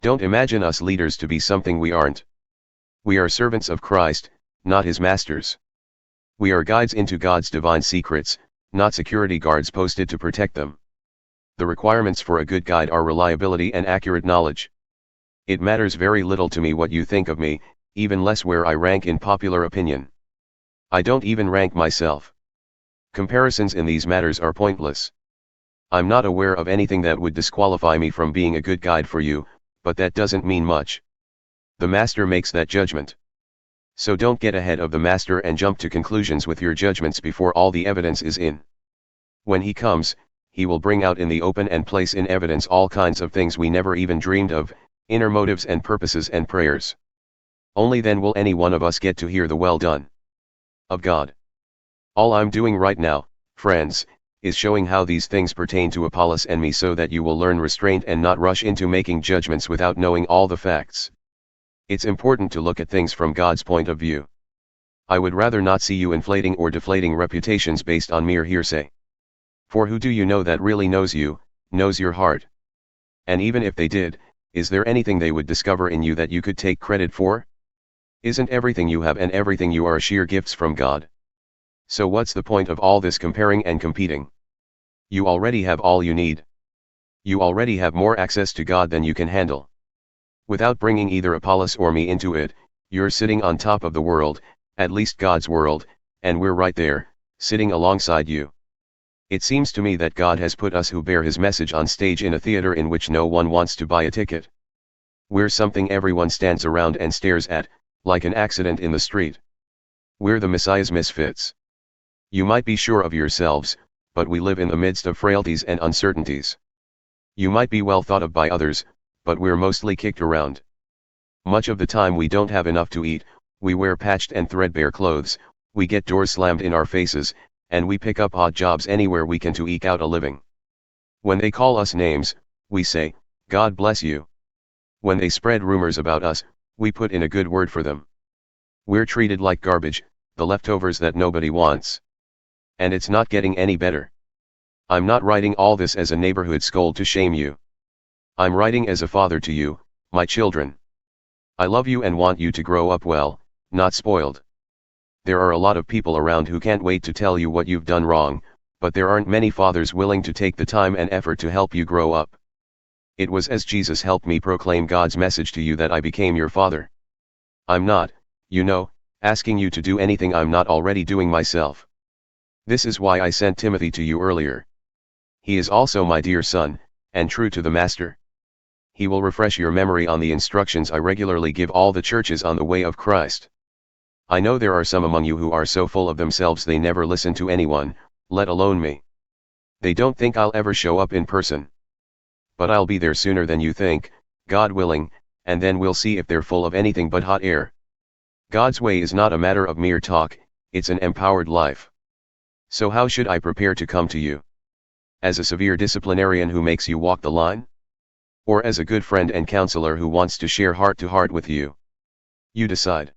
Don't imagine us leaders to be something we aren't. We are servants of Christ, not his masters. We are guides into God's divine secrets, not security guards posted to protect them. The requirements for a good guide are reliability and accurate knowledge. It matters very little to me what you think of me, even less where I rank in popular opinion. I don't even rank myself. Comparisons in these matters are pointless. I'm not aware of anything that would disqualify me from being a good guide for you, but that doesn't mean much. The master makes that judgment. So don't get ahead of the master and jump to conclusions with your judgments before all the evidence is in. When he comes, he will bring out in the open and place in evidence all kinds of things we never even dreamed of, inner motives and purposes and prayers. Only then will any one of us get to hear the well done of God. All I'm doing right now, friends, is showing how these things pertain to Apollos and me so that you will learn restraint and not rush into making judgments without knowing all the facts. It's important to look at things from God's point of view. I would rather not see you inflating or deflating reputations based on mere hearsay. For who do you know that really knows you, knows your heart? And even if they did, is there anything they would discover in you that you could take credit for? Isn't everything you have and everything you are sheer gifts from God? So what's the point of all this comparing and competing? You already have all you need. You already have more access to God than you can handle. Without bringing either Apollos or me into it, you're sitting on top of the world, at least God's world, and we're right there, sitting alongside you. It seems to me that God has put us who bear his message on stage in a theater in which no one wants to buy a ticket. We're something everyone stands around and stares at, like an accident in the street. We're the Messiah's misfits. You might be sure of yourselves, but we live in the midst of frailties and uncertainties. You might be well thought of by others, but we're mostly kicked around. Much of the time we don't have enough to eat, we wear patched and threadbare clothes, we get doors slammed in our faces, and we pick up odd jobs anywhere we can to eke out a living. When they call us names, we say, God bless you. When they spread rumors about us, we put in a good word for them. We're treated like garbage, the leftovers that nobody wants. And it's not getting any better. I'm not writing all this as a neighborhood scold to shame you. I'm writing as a father to you, my children. I love you and want you to grow up well, not spoiled. There are a lot of people around who can't wait to tell you what you've done wrong, but there aren't many fathers willing to take the time and effort to help you grow up. It was as Jesus helped me proclaim God's message to you that I became your father. I'm not, you know, asking you to do anything I'm not already doing myself. This is why I sent Timothy to you earlier. He is also my dear son, and true to the master. He will refresh your memory on the instructions I regularly give all the churches on the way of Christ. I know there are some among you who are so full of themselves they never listen to anyone, let alone me. They don't think I'll ever show up in person. But I'll be there sooner than you think, God willing, and then we'll see if they're full of anything but hot air. God's way is not a matter of mere talk, it's an empowered life. So how should I prepare to come to you? As a severe disciplinarian who makes you walk the line? Or as a good friend and counselor who wants to share heart to heart with you? You decide.